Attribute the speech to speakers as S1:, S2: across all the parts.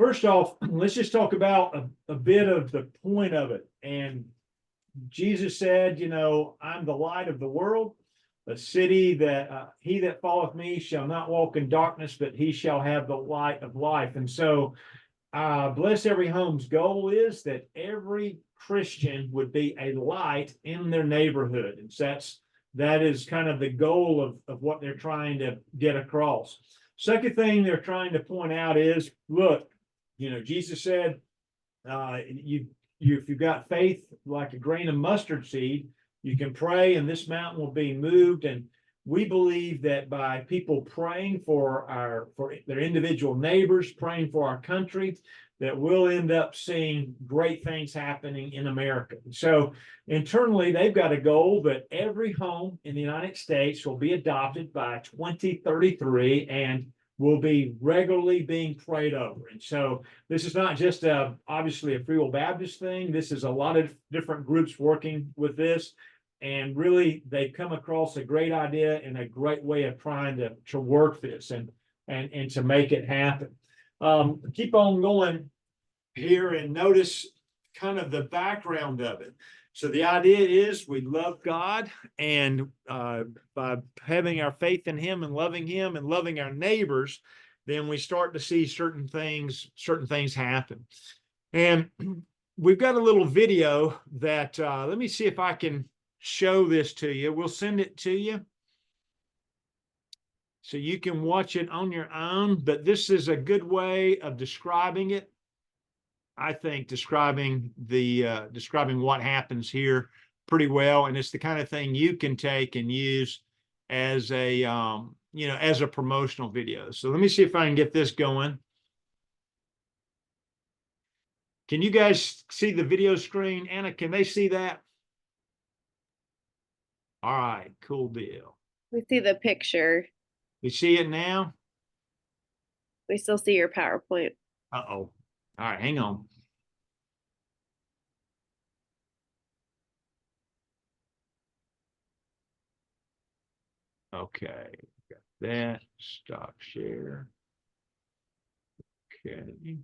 S1: first off, let's just talk about a bit of the point of it. And Jesus said, I'm the light of the world, a city that he that followeth me shall not walk in darkness, but he shall have the light of life. And so, Bless Every Home's goal is that every Christian would be a light in their neighborhood. And that is kind of the goal of what they're trying to get across. Second thing they're trying to point out is, look, Jesus said, if you've got faith like a grain of mustard seed, you can pray and this mountain will be moved. And we believe that by people praying for their individual neighbors, praying for our country, that we'll end up seeing great things happening in America. So internally, they've got a goal that every home in the United States will be adopted by 2033 and will be regularly being prayed over. And so this is not just obviously a Free Will Baptist thing. This is a lot of different groups working with this. And really, they've come across a great idea and a great way of trying to work this and to make it happen. Keep on going here and notice kind of the background of it. So the idea is we love God, and by having our faith in him and loving our neighbors, then we start to see certain things happen. And we've got a little video that let me see if I can show this to you. We'll send it to you so you can watch it on your own, but this is a good way of describing it. I think describing what happens here pretty well, and it's the kind of thing you can take and use as a as a promotional video. So let me see if I can get this going. Can you guys see the video screen? Anna, can they see that? All right, cool deal.
S2: We see the picture.
S1: We see it now?
S2: We still see your PowerPoint.
S1: Uh-oh. All right, hang on. Okay, got that. Stop share. Okay.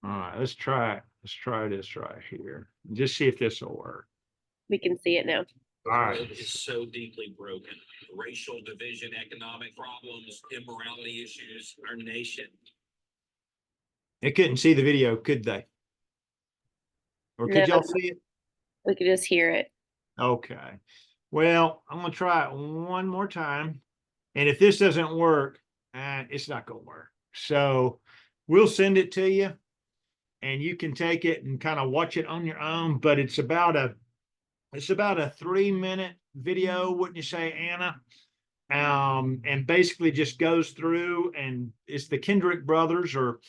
S1: All right, let's try this right here. Just see if this will work.
S2: We can see it now.
S1: All right.
S3: The world is so deeply broken. Racial division, economic problems, immorality issues, our nation.
S1: They couldn't see the video, could they? Or could
S2: No.
S1: y'all see it?
S2: We could just hear it.
S1: Okay. Well, I'm going to try it one more time. And if this doesn't work, it's not going to work. So we'll send it to you, and you can take it and kind of watch it on your own. But it's about a 3-minute video, wouldn't you say, Anna? And basically just goes through, and it's the Kendrick brothers, or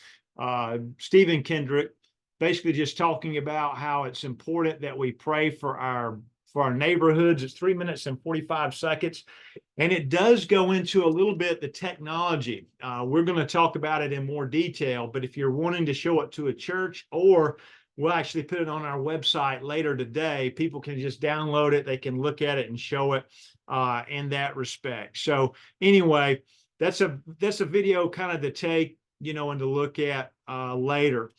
S1: Stephen Kendrick, basically just talking about how it's important that we pray for our neighborhoods. It's 3 minutes and 45 seconds. And it does go into a little bit the technology. We're going to talk about it in more detail, but if you're wanting to show it to a church, or we'll actually put it on our website later today, people can just download it. They can look at it and show it in that respect. So anyway, that's a video kind of to take, and to look at later.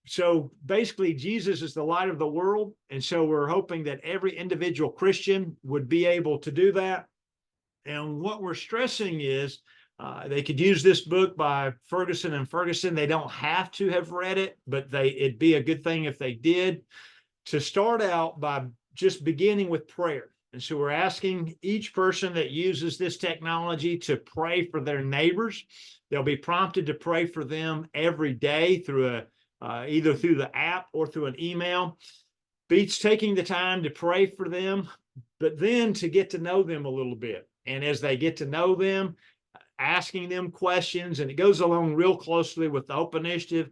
S1: So basically, Jesus is the light of the world. And so we're hoping that every individual Christian would be able to do that. And what we're stressing is they could use this book by Ferguson and Ferguson. They don't have to have read it, but it'd be a good thing if they did, to start out by just beginning with prayer. And so we're asking each person that uses this technology to pray for their neighbors. They'll be prompted to pray for them every day through either through the app or through an email. Beats taking the time to pray for them, but then to get to know them a little bit. And as they get to know them, asking them questions, and it goes along real closely with the open initiative.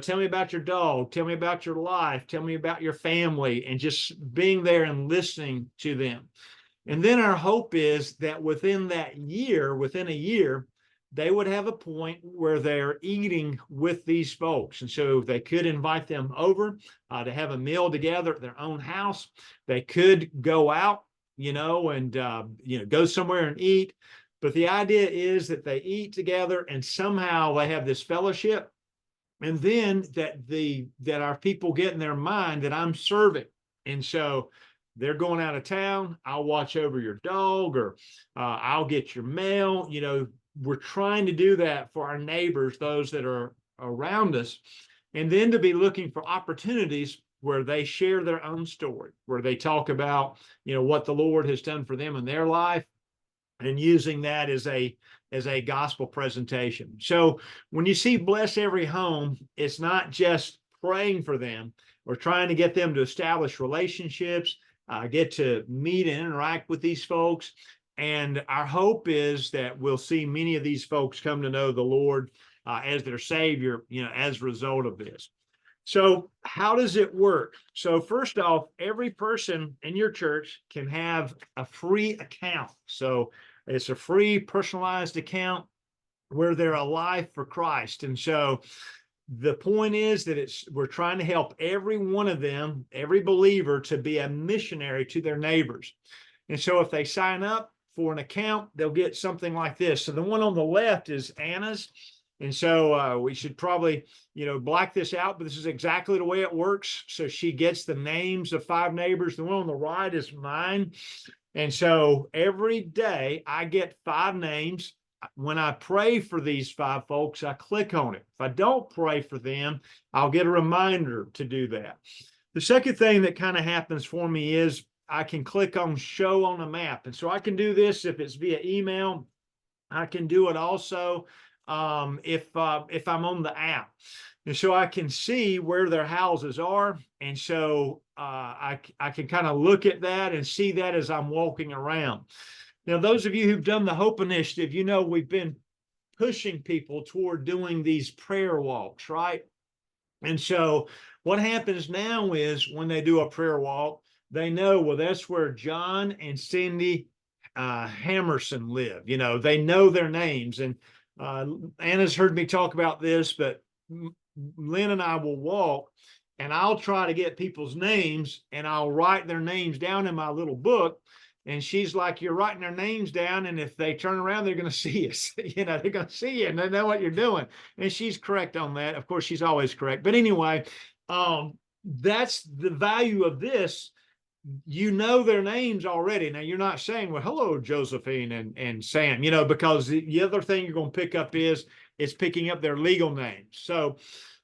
S1: Tell me about your dog, tell me about your life, tell me about your family, and just being there and listening to them. And then our hope is that within a year, they would have a point where they're eating with these folks. And so they could invite them over to have a meal together at their own house. They could go out and, go somewhere and eat. But the idea is that they eat together and somehow they have this fellowship. And then that our people get in their mind that I'm serving. And so they're going out of town. I'll watch over your dog, or I'll get your mail. We're trying to do that for our neighbors, those that are around us. And then to be looking for opportunities where they share their own story, where they talk about, what the Lord has done for them in their life, and using that as a gospel presentation. So when you see Bless Every Home, it's not just praying for them or trying to get them to establish relationships, get to meet and interact with these folks. And our hope is that we'll see many of these folks come to know the Lord as their Savior, as a result of this. So how does it work? So first off, every person in your church can have a free account. So it's a free personalized account where they're alive for Christ. And so the point is that we're trying to help every one of them, every believer, to be a missionary to their neighbors. And so if they sign up for an account, they'll get something like this. So the one on the left is Anna's. And so we should probably, black this out, but this is exactly the way it works. So she gets the names of 5 neighbors. The one on the right is mine. And so every day I get 5 names. When I pray for these 5 folks, I click on it. If I don't pray for them, I'll get a reminder to do that. The second thing that kind of happens for me is I can click on show on a map. And so I can do this if it's via email. I can do it also if I'm on the app. And so I can see where their houses are. And so I can kind of look at that and see that as I'm walking around. Now, those of you who've done the Hope Initiative, we've been pushing people toward doing these prayer walks, right? And so what happens now is when they do a prayer walk, they know, well, that's where John and Cindy Hammerson live. They know their names. And Anna's heard me talk about this, but Lynn and I will walk and I'll try to get people's names and I'll write their names down in my little book. And she's like, you're writing their names down. And if they turn around, they're going to see us, they're going to see you and they know what you're doing. And she's correct on that. Of course, she's always correct. But anyway, that's the value of this. Their names already. Now you're not saying, well, hello, Josephine and Sam, because the other thing you're going to pick up is picking up their legal names.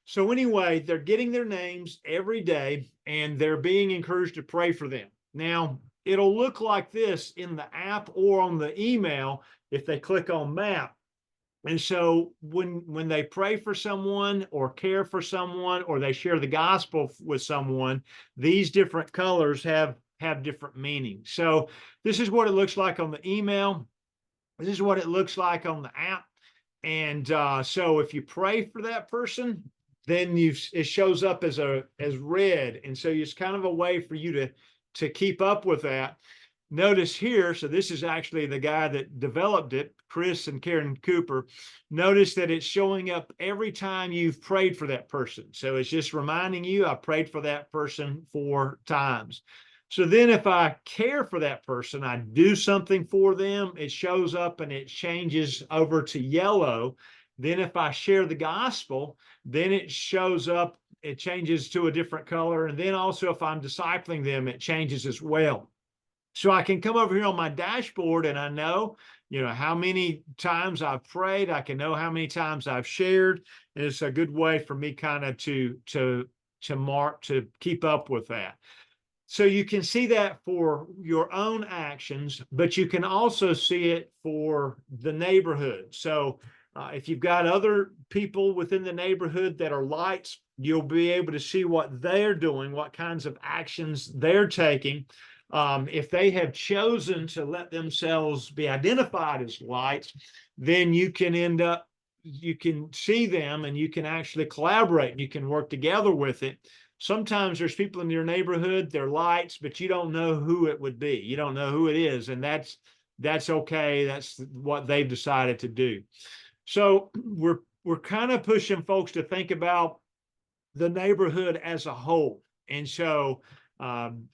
S1: So anyway, they're getting their names every day and they're being encouraged to pray for them. Now, it'll look like this in the app or on the email if they click on map. And so when they pray for someone or care for someone or they share the gospel with someone, these different colors have different meanings. So this is what it looks like on the email. This is what it looks like on the app. And so if you pray for that person, then it shows up as red. And so it's kind of a way for you to keep up with that. Notice here, so this is actually the guy that developed it, Chris and Karen Cooper. Notice that it's showing up every time you've prayed for that person. So it's just reminding you, I prayed for that person 4 times. So then if I care for that person, I do something for them, it shows up and it changes over to yellow. Then if I share the gospel, then it shows up, it changes to a different color. And then also if I'm discipling them, it changes as well. So I can come over here on my dashboard and I know, how many times I've prayed. I can know how many times I've shared. And it's a good way for me kind of to keep up with that. So you can see that for your own actions, but you can also see it for the neighborhood. So if you've got other people within the neighborhood that are lights, you'll be able to see what they're doing, what kinds of actions they're taking. If they have chosen to let themselves be identified as lights, then you can see them and you can actually collaborate. You can work together with it. Sometimes there's people in your neighborhood, they're lights, but you don't know who it would be. You don't know who it is. And that's okay. That's what they've decided to do. So we're kind of pushing folks to think about the neighborhood as a whole. And so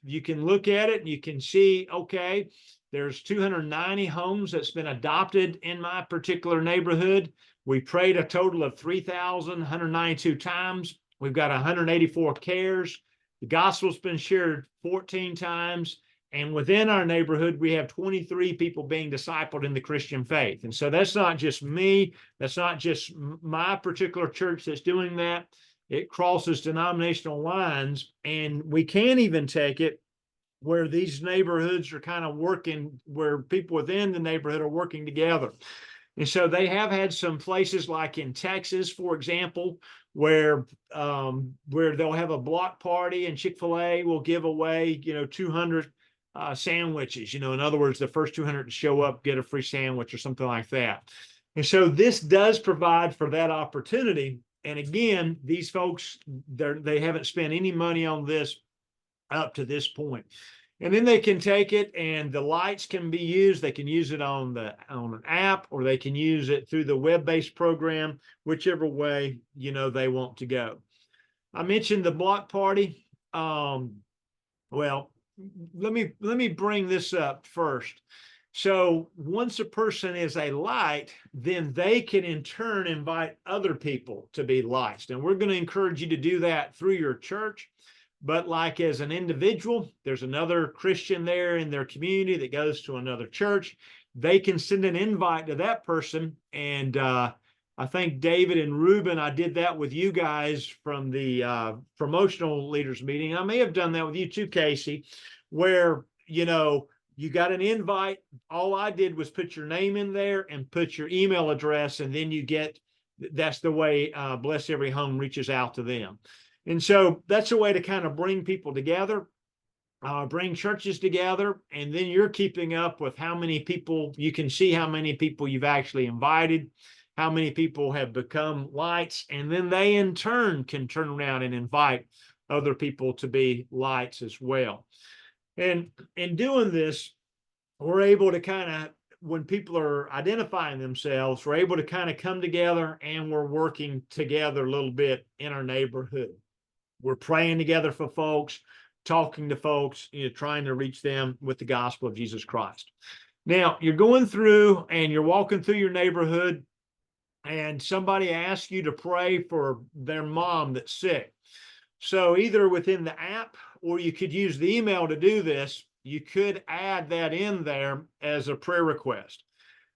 S1: You can look at it and you can see, okay, there's 290 homes that's been adopted in my particular neighborhood. We prayed a total of 3,192 times. We've got 184 cares. The gospel's been shared 14 times. And within our neighborhood, we have 23 people being discipled in the Christian faith. And so that's not just me. That's not just my particular church that's doing that. It crosses denominational lines. And we can even take it where these neighborhoods are kind of working, where people within the neighborhood are working together. And so they have had some places like in Texas, for example, where they'll have a block party and Chick-fil-A will give away, 200 sandwiches. In other words, the first 200 to show up get a free sandwich or something like that. And so this does provide for that opportunity. And again, these folks, they haven't spent any money on this up to this point. And then they can take it and the lights can be used. They can use it on an app, or they can use it through the web-based program, whichever way, they want to go. I mentioned the block party. Well, let me bring this up first. So once a person is a light, then they can in turn invite other people to be lights. And we're going to encourage you to do that through your church. But like as an individual, there's another Christian there in their community that goes to another church. They can send an invite to that person. And I think David and Ruben, I did that with you guys from the promotional leaders meeting. I may have done that with you too, Casey, where, you got an invite. All I did was put your name in there and put your email address. And then that's the way Bless Every Home reaches out to them. And so that's a way to kind of bring people together, bring churches together, and then you're keeping up with how many people, you can see how many people you've actually invited, how many people have become lights, and then they in turn can turn around and invite other people to be lights as well. And in doing this, we're able to kind of, when people are identifying themselves, we're able to kind of come together and we're working together a little bit in our neighborhood. We're praying together for folks, talking to folks, trying to reach them with the gospel of Jesus Christ. Now, you're going through and you're walking through your neighborhood and somebody asks you to pray for their mom that's sick. So either within the app, or you could use the email to do this, you could add that in there as a prayer request.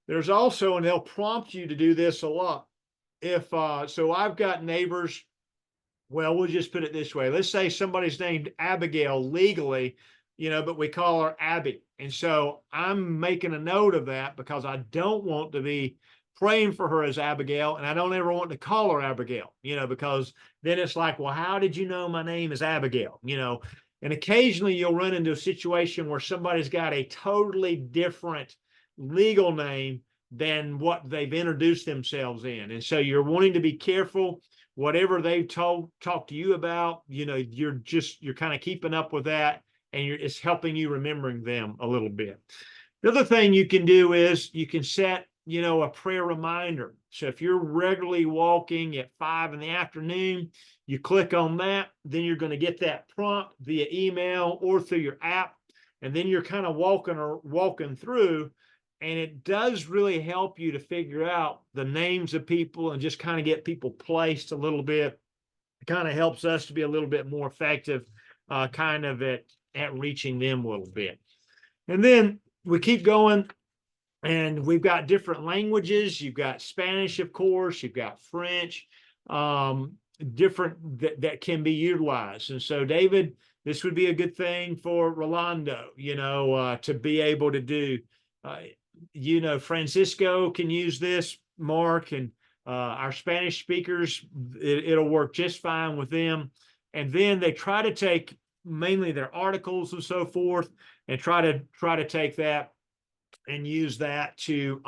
S1: There's also, and they'll prompt you to do this a lot. So I've got neighbors. Well, we'll just put it this way. Let's say somebody's named Abigail legally, but we call her Abby. And so I'm making a note of that because I don't want to be praying for her as Abigail, and I don't ever want to call her Abigail, because then it's like, well, how did you know my name is Abigail? And occasionally you'll run into a situation where somebody's got a totally different legal name than what they've introduced themselves in. And so you're wanting to be careful. Whatever they've talked to you about, you're kind of keeping up with that, and it's helping you remembering them a little bit. The other thing you can do is you can set, a prayer reminder. So if you're regularly walking at 5 p.m, you click on that, then you're going to get that prompt via email or through your app, and then you're kind of walking through. And it does really help you to figure out the names of people and just kind of get people placed a little bit. It kind of helps us to be a little bit more effective, kind of at reaching them a little bit. And then we keep going, and we've got different languages. You've got Spanish, of course. You've got French, different that can be utilized. And so, David, this would be a good thing for Rolando, to be able to do. Francisco can use this, Mark, and our Spanish speakers, it'll work just fine with them. And then they try to take mainly their articles and so forth, and try to take that and use that to,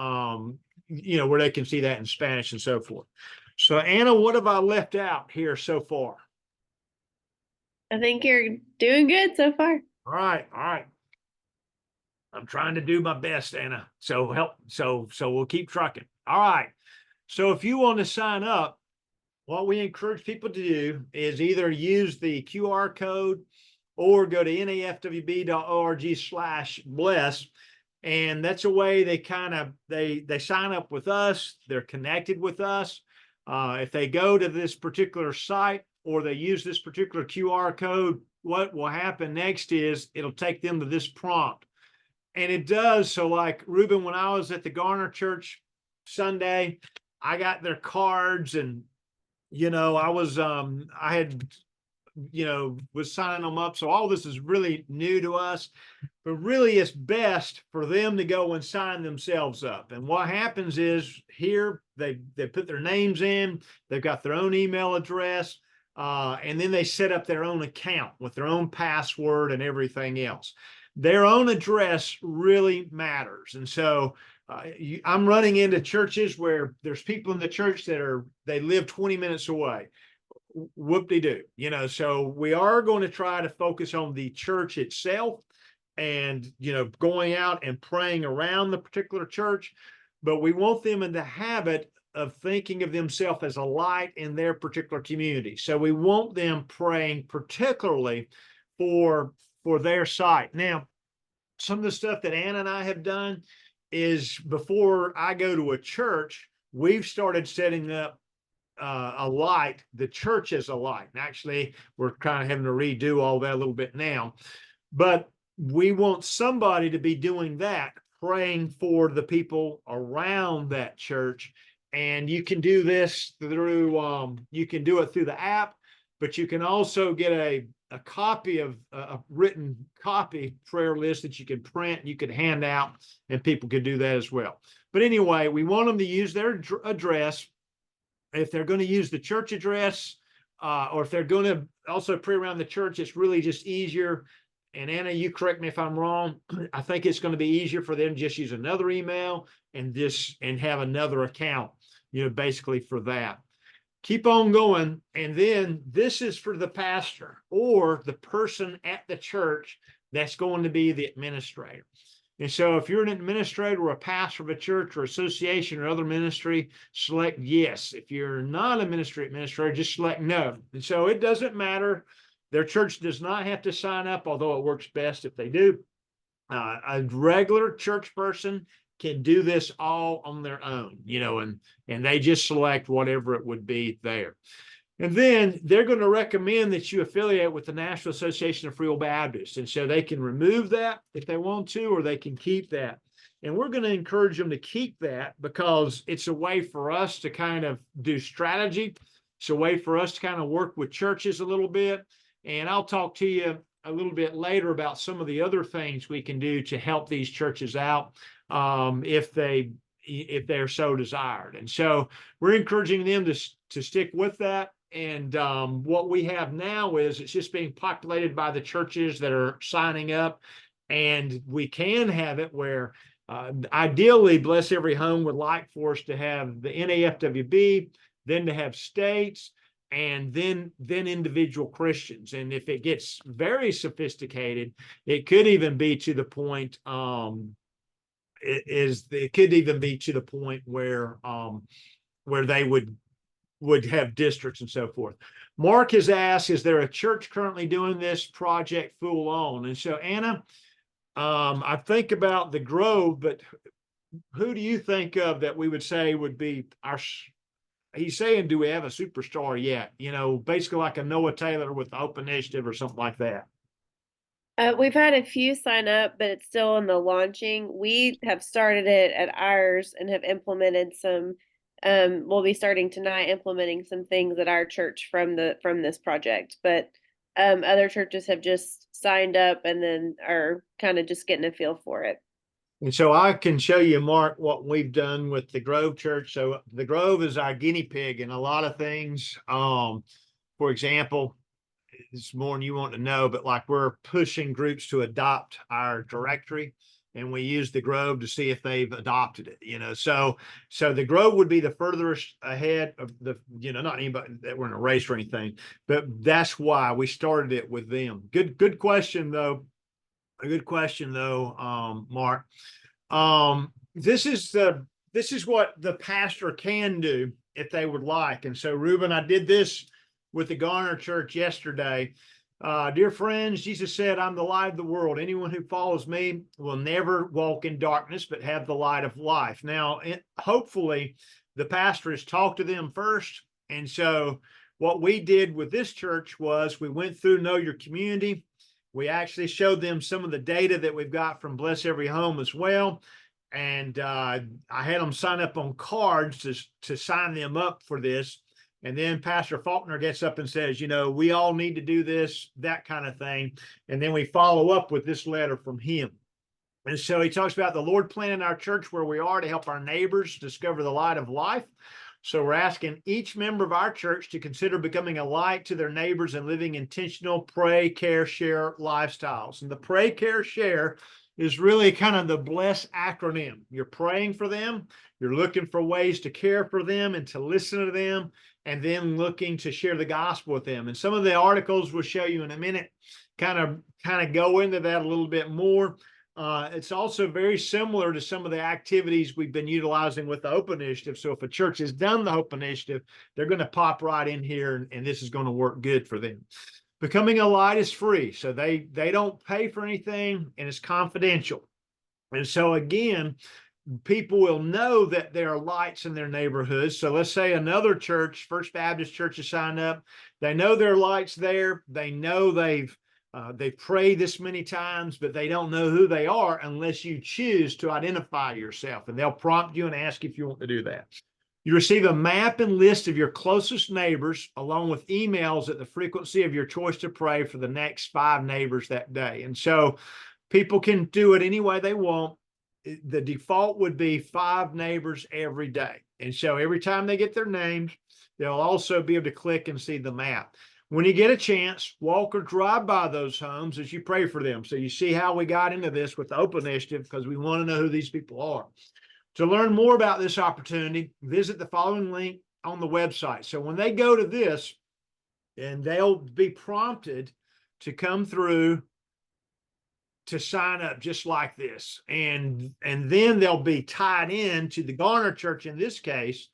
S1: where they can see that in Spanish and so forth. So Anna, what have I left out here so far?
S2: I think you're doing good so far.
S1: All right. I'm trying to do my best, Anna. So we'll keep trucking. All right. So if you want to sign up, what we encourage people to do is either use the QR code or go to nafwb.org/bless. And that's a way they they sign up with us. They're connected with us. If they go to this particular site or they use this particular QR code, what will happen next is it'll take them to this prompt. And it does. So like Reuben, when I was at the Garner Church Sunday, I got their cards, and I had was signing them up. So all this is really new to us, but really it's best for them to go and sign themselves up. And what happens is here they put their names in, they've got their own email address, and then they set up their own account with their own password and everything else. Their own address really matters. And so I'm running into churches where there's people in the church they live 20 minutes away. Whoop-de-doo, so we are going to try to focus on the church itself and, going out and praying around the particular church, but we want them in the habit of thinking of themselves as a light in their particular community. So we want them praying particularly for their site. Now, some of the stuff that Anna and I have done is before I go to a church, we've started setting up a light, the church as a light. And actually, we're kind of having to redo all that a little bit now. But we want somebody to be doing that, praying for the people around that church. And you can do this through, you can do it through the app, but you can also get a copy of a written copy prayer list that you can print, you could hand out, and people could do that as well. But anyway, we want them to use their address. If they're going to use the church address, or if they're going to also pray around the church, it's really just easier. And Anna, you correct me if I'm wrong. I think it's going to be easier for them to just use another email and have another account, basically for that. Keep on going. And then this is for the pastor or the person at the church that's going to be the administrator. And so if you're an administrator or a pastor of a church or association or other ministry, select yes. If you're not a ministry administrator, just select no. And so it doesn't matter. Their church does not have to sign up, although it works best if they do. A regular church person can do this all on their own, and they just select whatever it would be there. And then they're going to recommend that you affiliate with the National Association of Free Will Baptists. And so they can remove that if they want to, or they can keep that. And we're going to encourage them to keep that because it's a way for us to kind of do strategy. It's a way for us to kind of work with churches a little bit. And I'll talk to you a little bit later about some of the other things we can do to help these churches out if they're so desired. And so we're encouraging them to stick with that. And what we have now is it's just being populated by the churches that are signing up. And we can have it where ideally Bless Every Home would like for us to have the NAFWB, then to have states, and then individual Christians. And if it gets very sophisticated, it could even be to the point it could even be to the point where they would have districts and so forth. Mark has asked, is there a church currently doing this project full on? And so Anna, I think about the Grove, but who do you think of that we would say would be he's saying, do we have a superstar yet? Basically like a Noah Taylor with the Open Initiative or something like that.
S2: We've had a few sign up, but it's still in the launching. We have started it at ours and have implemented some. We'll be starting tonight implementing some things at our church from this project. But other churches have just signed up and then are kind of just getting a feel for it.
S1: And so I can show you, Mark, what we've done with the Grove Church. So the Grove is our guinea pig in a lot of things. For example, it's more than you want to know, but like we're pushing groups to adopt our directory, and we use the Grove to see if they've adopted it, so the Grove would be the furthest ahead of the, not anybody that we're in a race or anything, but that's why we started it with them. Good question though. A good question though, Mark. This is what the pastor can do if they would like. And so Reuben, I did this with the Garner Church yesterday. Dear friends, Jesus said, I'm the light of the world. Anyone who follows me will never walk in darkness, but have the light of life. Now, hopefully, the pastor has talked to them first. And so, what we did with this church was we went through Know Your Community. We actually showed them some of the data that we've got from Bless Every Home as well. And I had them sign up on cards to sign them up for this. And then Pastor Faulkner gets up and says, we all need to do this, that kind of thing. And then we follow up with this letter from him. And so he talks about the Lord planting our church where we are to help our neighbors discover the light of life. So we're asking each member of our church to consider becoming a light to their neighbors and living intentional pray, care, share lifestyles. And the pray, care, share is really kind of the BLESS acronym. You're praying for them, you're looking for ways to care for them and to listen to them, and then looking to share the gospel with them. And some of the articles we'll show you in a minute kind of go into that a little bit more. It's also very similar to some of the activities we've been utilizing with the Hope Initiative. So if a church has done the Hope Initiative, they're going to pop right in here, and this is going to work good for them. Becoming a light is free, so they don't pay for anything, and it's confidential. And so again, people will know that there are lights in their neighborhoods. So let's say another church, First Baptist Church, has signed up. They know there are lights there. They know they've prayed this many times, but they don't know who they are unless you choose to identify yourself. And they'll prompt you and ask if you want to do that. You receive a map and list of your closest neighbors, along with emails at the frequency of your choice to pray for the next 5 neighbors that day. And so people can do it any way they want. The default would be 5 neighbors every day. And so every time they get their names, they'll also be able to click and see the map. When you get a chance, walk or drive by those homes as you pray for them. So you see how we got into this with the Open Initiative, because we want to know who these people are. To learn more about this opportunity, visit the following link on the website. So when they go to this, and they'll be prompted to come through to sign up just like this. And then they'll be tied in to the Garner Church in this case,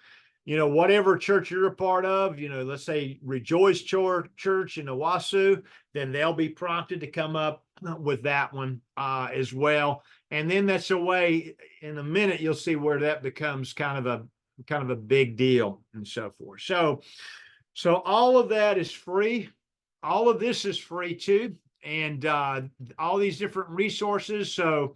S1: whatever church you're a part of, let's say Rejoice Church in Owasso, then they'll be prompted to come up with that one as well. And then that's a way, in a minute, you'll see where that becomes kind of a big deal and so forth. So all of that is free. All of this is free too. And all these different resources. So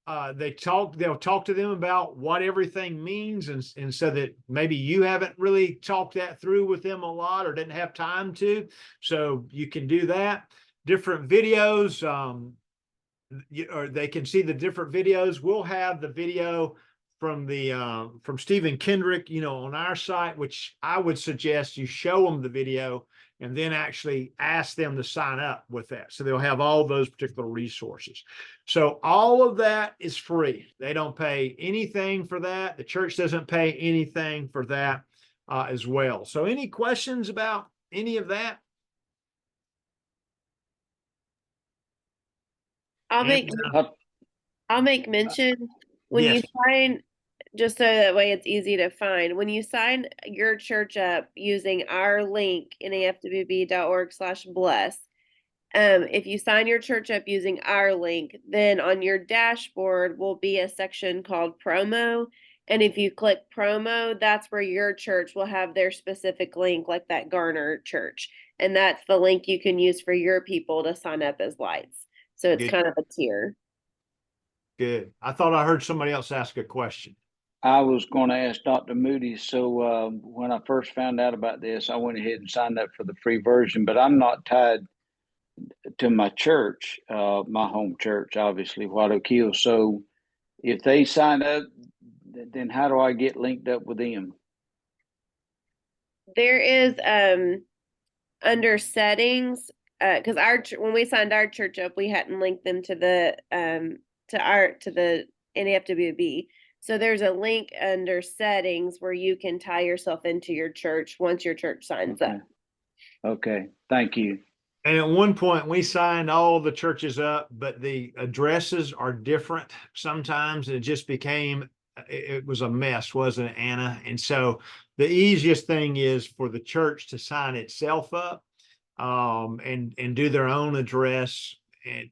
S1: they'll talk to them about what everything means. And so that maybe you haven't really talked that through with them a lot or didn't have time to. So you can do that. Different videos, or they can see the different videos. We'll have the video from Stephen Kendrick, on our site, which I would suggest you show them the video and then actually ask them to sign up with that. So they'll have all those particular resources. So all of that is free. They don't pay anything for that. The church doesn't pay anything for that as well. So any questions about any of that?
S2: I'll make mention when you sign, just so that way it's easy to find. When you sign your church up using our link, nafwb.org/bless, if you sign your church up using our link, then on your dashboard will be a section called promo. And if you click promo, that's where your church will have their specific link, like that Garner Church. And that's the link you can use for your people to sign up as lights. So it's kind of a tier.
S1: Good. I thought I heard somebody else ask a question.
S4: I was going to ask Dr. Moody. So when I first found out about this, I went ahead and signed up for the free version, but I'm not tied to my church, my home church, obviously, White Oak Hill. So if they sign up, then how do I get linked up with them?
S2: There is under settings, because when we signed our church up, we hadn't linked them to the NAFWB. So there's a link under settings where you can tie yourself into your church once your church signs up.
S4: Okay, thank you.
S1: And at one point we signed all the churches up, but the addresses are different sometimes. And it just it was a mess, wasn't it, Anna? And so the easiest thing is for the church to sign itself up. and do their own address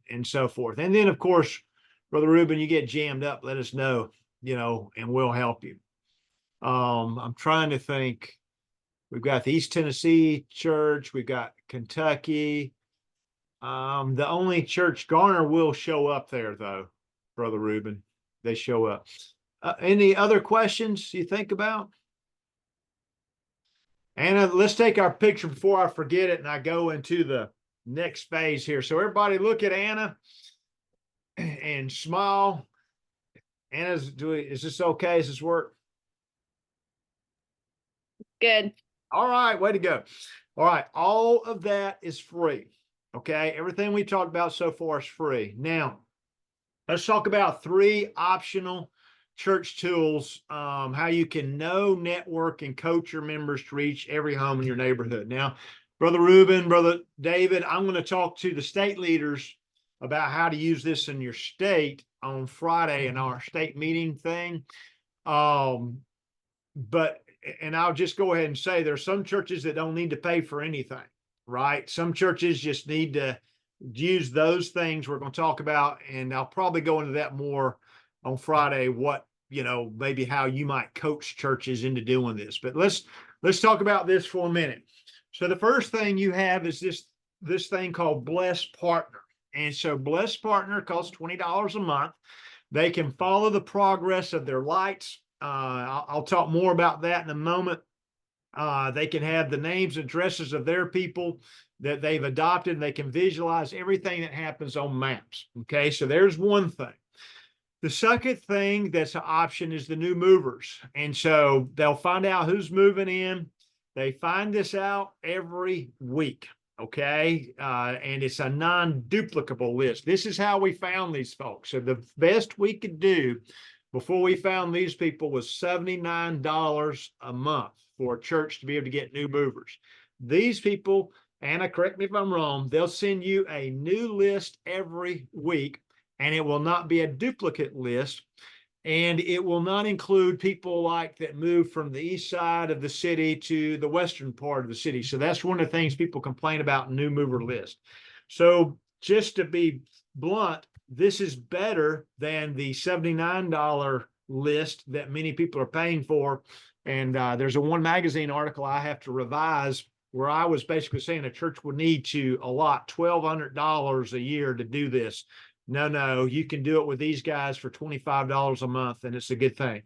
S1: and so forth. And then, of course, Brother Ruben, you get jammed up, let us know, and we'll help you. I'm trying to think. We've got the East Tennessee church. We've got Kentucky. The only church, Garner will show up there though, Brother Ruben. They show up. Any other questions you think about? Anna, let's take our picture before I forget it and I go into the next phase here. So everybody look at Anna and smile. Anna's is this okay? Does this work?
S2: Good.
S1: All right, way to go. All right, all of that is free. Okay, everything we talked about so far is free. Now, let's talk about 3 optional church tools, how you can know, network, and coach your members to reach every home in your neighborhood. Now, Brother Ruben, Brother David, I'm going to talk to the state leaders about how to use this in your state on Friday in our state meeting thing. And I'll just go ahead and say there's some churches that don't need to pay for anything, right? Some churches just need to use those things we're going to talk about, and I'll probably go into that more on Friday, what, maybe how you might coach churches into doing this. But let's talk about this for a minute. So the first thing you have is this thing called Blessed Partner. And so Blessed Partner costs $20 a month. They can follow the progress of their lights. I'll talk more about that in a moment. They can have the names, addresses of their people that they've adopted. They can visualize everything that happens on maps. Okay, so there's one thing. The second thing that's an option is the new movers. And so they'll find out who's moving in. They find this out every week. Okay, and it's a non-duplicable list. This is how we found these folks. So the best we could do before we found these people was $79 a month for a church to be able to get new movers. These people, Anna, correct me if I'm wrong, they'll send you a new list every week, and it will not be a duplicate list, and it will not include people like that move from the east side of the city to the western part of the city. So that's one of the things people complain about in new mover list. So just to be blunt, this is better than the $79 list that many people are paying for. And there's a One Magazine article I have to revise where I was basically saying a church would need to allot $1,200 a year to do this. No, you can do it with these guys for $25 a month, and it's a good thing.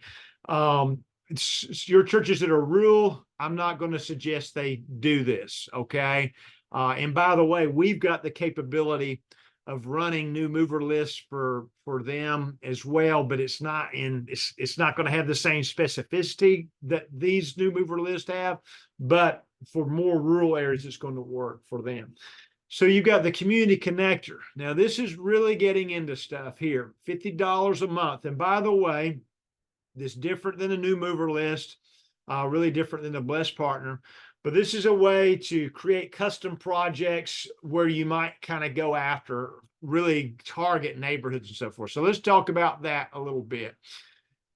S1: It's your churches that are rural, I'm not going to suggest they do this, okay? And by the way, we've got the capability of running new mover lists for them as well, but it's not going to have the same specificity that these new mover lists have, but for more rural areas, it's going to work for them. So you've got the community connector. Now this is really getting into stuff here, $50 a month. And by the way, this is different than a new mover list, really different than the Blessed Partner. But this is a way to create custom projects where you might kind of go after really target neighborhoods and so forth. So let's talk about that a little bit.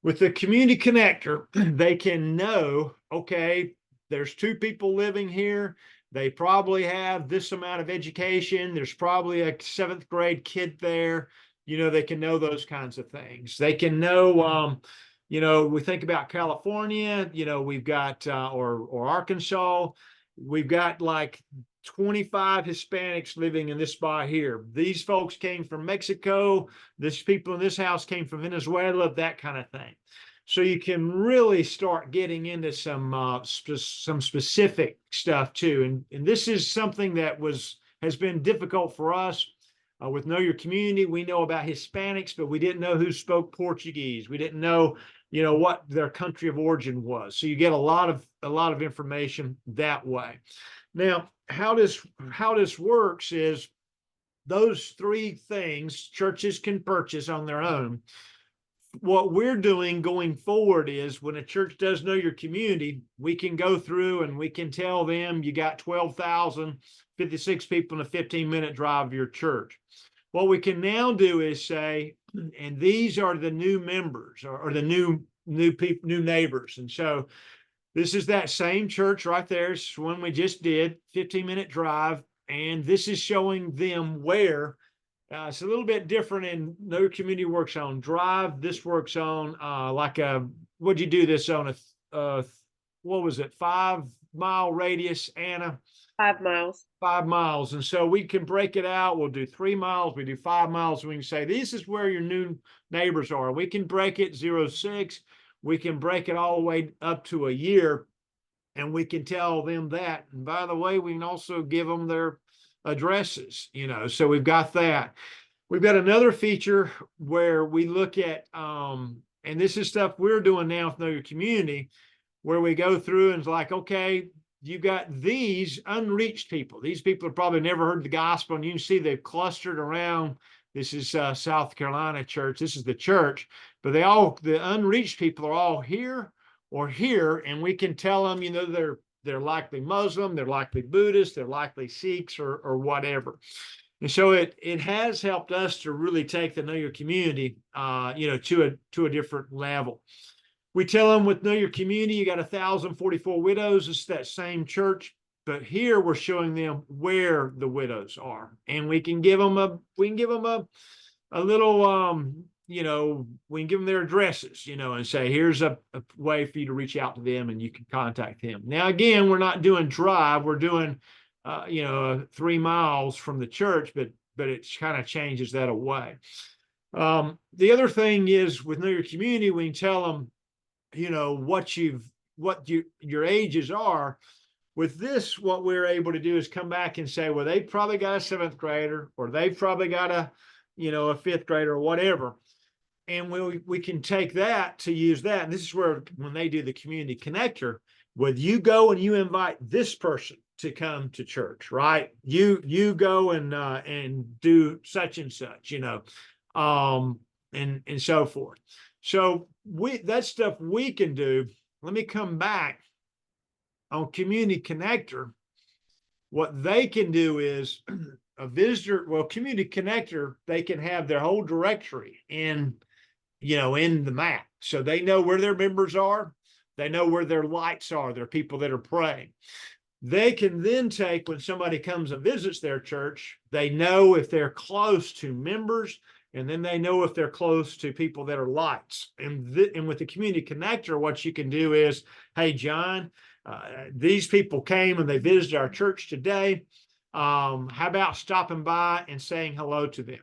S1: With the community connector, they can know, okay, there's 2 people living here. They probably have this amount of education. There's probably a 7th grade kid there. They can know those kinds of things. They can know, we think about California, we've got, or Arkansas, we've got like 25 Hispanics living in this spot here. These folks came from Mexico. These people in this house came from Venezuela, that kind of thing. So you can really start getting into some specific stuff too. And this is something that has been difficult for us. With Know Your Community, we know about Hispanics, but we didn't know who spoke Portuguese. We didn't know, what their country of origin was. So you get a lot of information that way. Now, how this works is those 3 things churches can purchase on their own. What we're doing going forward is when a church does Know Your Community, we can go through and we can tell them you got 12,056 people in a 15-minute drive of your church. What we can now do is say, and these are the new members or the new people, new neighbors. And so this is that same church right there. It's one we just did, 15-minute drive. And this is showing them where. It's a little bit different in Know Your Community works on drive. This works on what'd you do this on what was it, 5 mile radius, Anna?
S2: 5 miles.
S1: 5 miles. And so we can break it out. We'll do 3 miles, we do 5 miles. We can say, this is where your new neighbors are. We can break it 0 to 6. We can break it all the way up to a year. And we can tell them that. And by the way, we can also give them their addresses, so we've got that. We've got another feature where we look at, and this is stuff we're doing now with Know Your Community, where we go through and it's like, okay, you got these unreached people. These people have probably never heard the gospel, and you can see they've clustered around. This is South Carolina church. This is the church, but the unreached people are all here or here, and we can tell them, they're likely Muslim, they're likely Buddhist, they're likely Sikhs or whatever. And so it has helped us to really take the Know Your Community, to a different level. We tell them with Know Your Community, you got 1,044 widows. It's that same church, but here we're showing them where the widows are, and we can give them a little, we can give them their addresses, and say, here's a way for you to reach out to them, and you can contact them. Now, again, we're not doing drive. We're doing, 3 miles from the church, but it kind of changes that away. The other thing is with Know Your Community, we can tell them, what your ages are. With this, what we're able to do is come back and say, well, they probably got a 7th grader, or they've probably got a 5th grader or whatever. And we can take that to use that. And this is where, when they do the community connector, whether you go and you invite this person to come to church, right? You go and do such and such, and so forth. So that's stuff we can do. Let me come back on Community Connector. What they can do is Community Connector, they can have their whole directory in the map. So they know where their members are. They know where their lights are. They're people that are praying. They can then take, when somebody comes and visits their church, they know if they're close to members, and then they know if they're close to people that are lights. And with the Community Connector, what you can do is, hey, John, these people came and they visited our church today. How about stopping by and saying hello to them?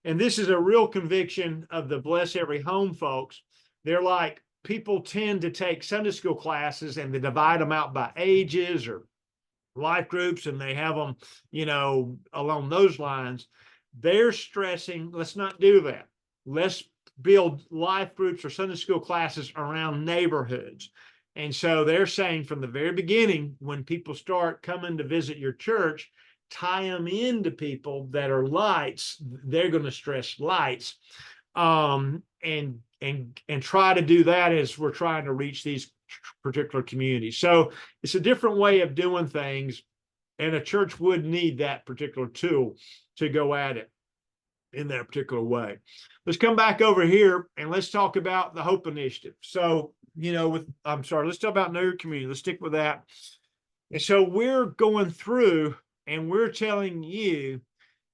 S1: And this is a real conviction of the Bless Every Home folks. They're like, people tend to take Sunday school classes and they divide them out by ages or life groups, and they have them, along those lines. They're stressing, let's not do that. Let's build life groups or Sunday school classes around neighborhoods. And so they're saying from the very beginning, when people start coming to visit your church, tie them into people that are lights. They're going to stress lights, and try to do that as we're trying to reach these particular communities. So it's a different way of doing things, and a church would need that particular tool to go at it in that particular way. Let's come back over here and let's talk about the Hope Initiative. So, let's talk about Know Your Community. Let's stick with that. And so we're going through and we're telling you,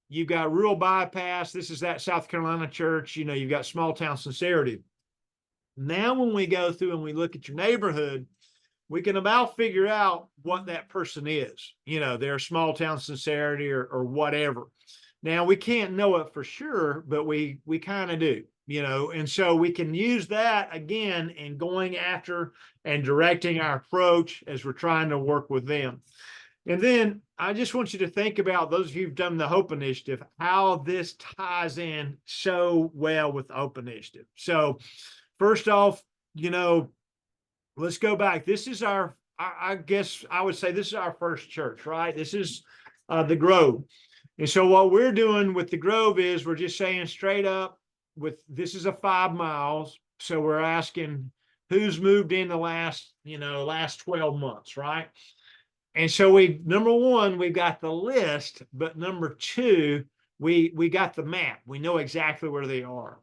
S1: you've got rural bypass. This is that South Carolina church. You've got small town sincerity. Now, when we go through and we look at your neighborhood, we can about figure out what that person is, their small town sincerity or whatever. Now, we can't know it for sure, but we kind of do, and so we can use that again in going after and directing our approach as we're trying to work with them. And then I just want you to think about, those of you who've done the Hope Initiative, how this ties in so well with the Hope Initiative. So first off, let's go back. This is I guess I would say this is our first church, right? This is the Grove. And so what we're doing with the Grove is we're just saying straight up, this is a 5 miles. So we're asking who's moved in the last 12 months, right? And so number one, we've got the list, but number two, we got the map. We know exactly where they are.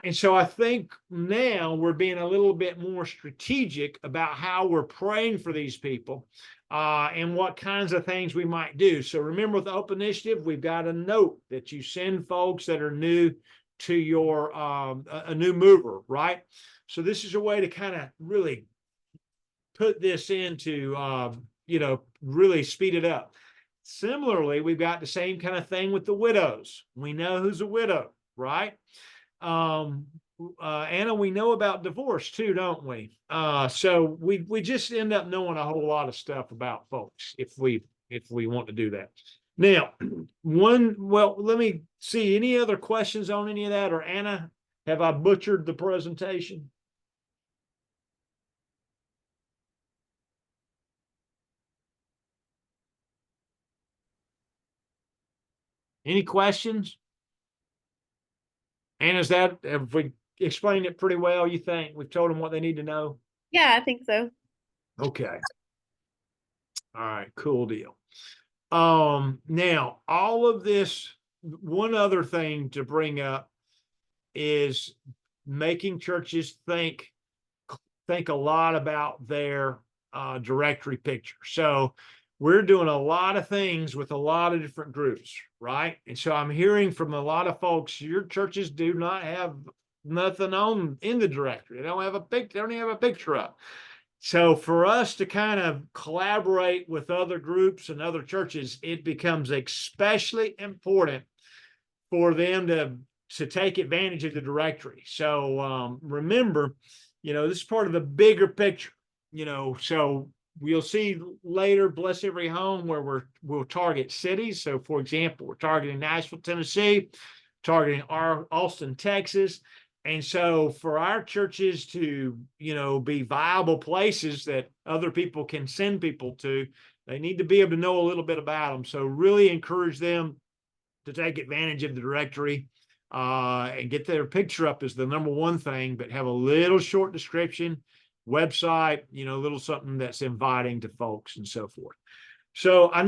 S1: And so I think now we're being a little bit more strategic about how we're praying for these people and what kinds of things we might do. So remember, with the Open Initiative, we've got a note that you send folks that are new to your a new mover, right? So this is a way to kind of really put this into really speed it up. Similarly, we've got the same kind of thing with the widows. We know who's a widow, right? Anna, we know about divorce too, don't we? So we just end up knowing a whole lot of stuff about folks if we want to do that. Now, let me see, any other questions on any of that? Or Anna, have I butchered the presentation? Any questions? And have we explained it pretty well, you think? We've told them what they need to know?
S2: Yeah, I think so.
S1: Okay. All right, cool deal. Now all of this, one other thing to bring up is making churches think a lot about their directory picture. So we're doing a lot of things with a lot of different groups, right? And so I'm hearing from a lot of folks, your churches do not have nothing on in the directory. They don't have a picture, they don't even have a picture up. So for us to kind of collaborate with other groups and other churches, it becomes especially important for them to take advantage of the directory. So remember, this is part of the bigger picture, so we'll see later, Bless Every Home, where we'll target cities. So for example, we're targeting Nashville, Tennessee, targeting Austin, Texas. And so for our churches to, be viable places that other people can send people to, they need to be able to know a little bit about them. So really encourage them to take advantage of the directory and get their picture up is the number one thing, but have a little short description, website, a little something that's inviting to folks and so forth. So I know